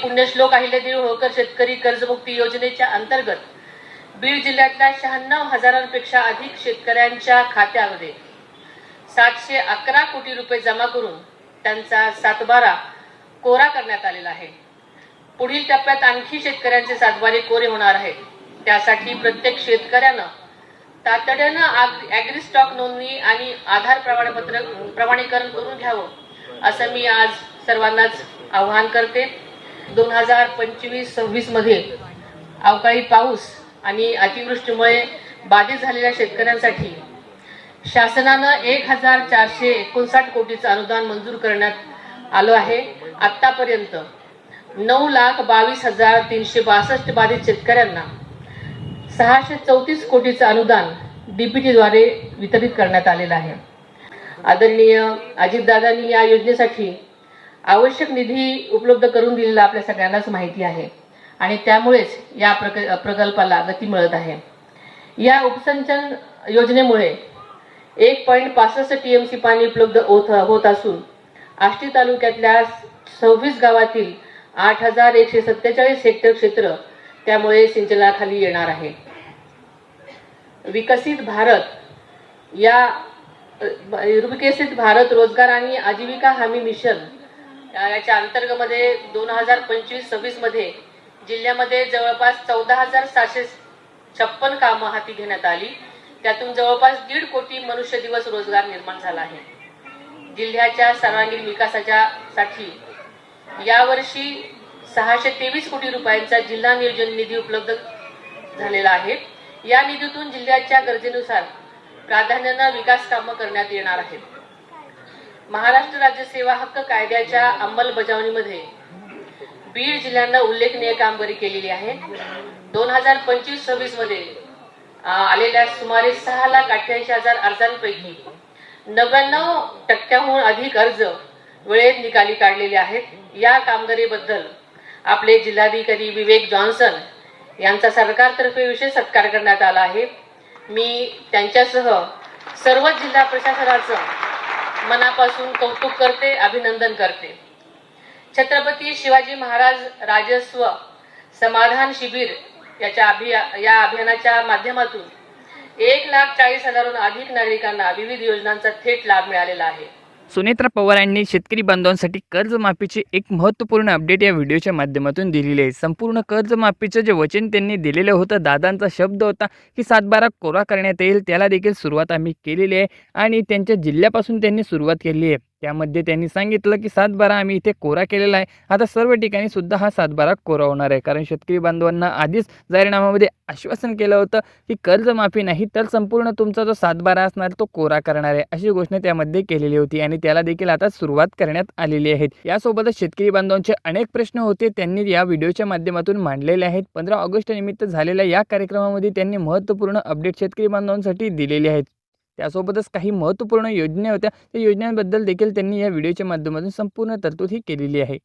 पुण्यश्लोक अहिल्यादेवी होळकर शेतकरी कर्जमुक्ती योजनेच्या अंतर्गत बीड जिल्ह्यातल्या 96,000पेक्षा अधिक शेतकऱ्यांच्या खात्यामध्ये 711 कोटी रुपये जमा करून त्यांचा सातबारा कोरा करण्यात आलेला आहे। पुढील टप्प्यात आणखी शेतकऱ्यांचे सातबारे कोरे होणार आहेत। त्यासाठी प्रत्येक शेतकऱ्यानं तातडीनं ॲग्री स्टॉक नोंदणी आणि आधार प्रमाणीकरण करून घ्यावं असं मी आज सर्वांनाच आवाहन करते। 2025-26 मध्ये अवकाळी पाऊस आणि अतिवृष्टीमुळे बाधित झालेल्या शेतकऱ्यांसाठी शासनानं 1,459 कोटीचं अनुदान मंजूर करण्यात आलं आहे। आतापर्यंत 9,22,362 बाधित शेतकऱ्यांना 634 कोटीचं अनुदान डीबीटी द्वारे वितरित करण्यात आलेलं आहे। आदरणीय अजितदादांनी या योजनेसाठी आवश्यक निधी उपलब्ध करून दिलेला आपल्या सगळ्यांनाच माहिती आहे आणि त्यामुळेच या प्रकल्पाला गती मिळत आहे। या उपसिंचन योजनेमुळे 1.65 टीएमसी पाणी उपलब्ध होत असून आष्टी तालुक्यातल्या 26 गावातील 8,147 हेक्टर क्षेत्र त्यामुळे सिंचनाखाली येणार आहे। विकसित भारत रोजगार आणि आजीविका हमी मिशन याच्या अंतर्गत 2025-26 मध्ये जिल्ह्यामध्ये जवळपास 14,756 कामं हाती घेण्यात आली। त्यातून जवळपास 1.5 कोटी मनुष्य दिवस रोजगार निर्माण झाला आहे। जिल्ह्याच्या सर्वांगीण विकासासाठी यावर्षी 623 कोटी रुपयांचा जिल्हा नियोजन निधी उपलब्ध झालेला आहे। या निधीतून जिल्ह्याच्या गरजेनुसार प्राधान्याने विकास कामं करण्यात येणार आहेत। महाराष्ट्र राज्य सेवा हक्क कायद्याच्या अंमलबजावणीमध्ये बीड जिल्ह्यानं उल्लेखनीय कामगिरी केलेली आहे। 2025-26 मध्ये आलेल्या सुमारे 6,88,000 अर्जांपैकी 99% अधिक अर्ज वेळेत निकाली काढलेले आहेत। या कामगिरीबद्दल आपले जिल्हाधिकारी विवेक जॉन्सन यांचा सरकारतर्फे विशेष सत्कार करण्यात आला आहे। मी त्यांच्यासह सर्व जिल्हा प्रशासनाचं मनापासून कौतुक करते, अभिनंदन करते। छत्रपती शिवाजी महाराज राजस्व समाधान शिबिर या अभियानाच्या माध्यमातून 1,40,000हून अधिक नागरिकांना विविध योजनांचा थेट लाभ मिळालेला आहे। सुनेत्रा पवार यांनी शेतकरी बांधवांसाठी कर्जमाफीची एक महत्त्वपूर्ण अपडेट या व्हिडिओच्या माध्यमातून दिलेली आहे। संपूर्ण कर्जमाफीचं जे वचन त्यांनी दिलेलं होतं, दादांचा शब्द होता की सातबारा कोरा करण्यात येईल, त्याला देखील सुरुवात आम्ही केलेली आहे आणि त्यांच्या जिल्ह्यापासून त्यांनी सुरुवात केली आहे। त्यामध्ये त्यांनी सांगितलं की सातबारा आम्ही इथे कोरा केलेला आहे, आता सर्व ठिकाणी सुद्धा हा सातबारा कोरा होणार आहे। कारण शेतकरी बांधवांना आधीच जाहीरनाम्यामध्ये आश्वासन केलं होतं की कर्जमाफी नाही तर संपूर्ण तुमचा जो सातबारा असणार तो कोरा करणार आहे, अशी घोषणा त्यामध्ये केलेली होती आणि त्याला देखील आता सुरुवात करण्यात आलेली आहे। यासोबतच शेतकरी बांधवांचे अनेक प्रश्न होते, त्यांनी या व्हिडिओच्या माध्यमातून मांडलेले आहेत। 15 ऑगस्ट निमित्त झालेल्या या कार्यक्रमामध्ये त्यांनी महत्त्वपूर्ण अपडेट शेतकरी बांधवांसाठी दिलेली आहेत। त्यासोबतच काही महत्त्वपूर्ण योजना होत्या, त्या योजनांबद्दल देखील त्यांनी या व्हिडिओच्या माध्यमातून संपूर्ण तरतूद ही केलेली आहे।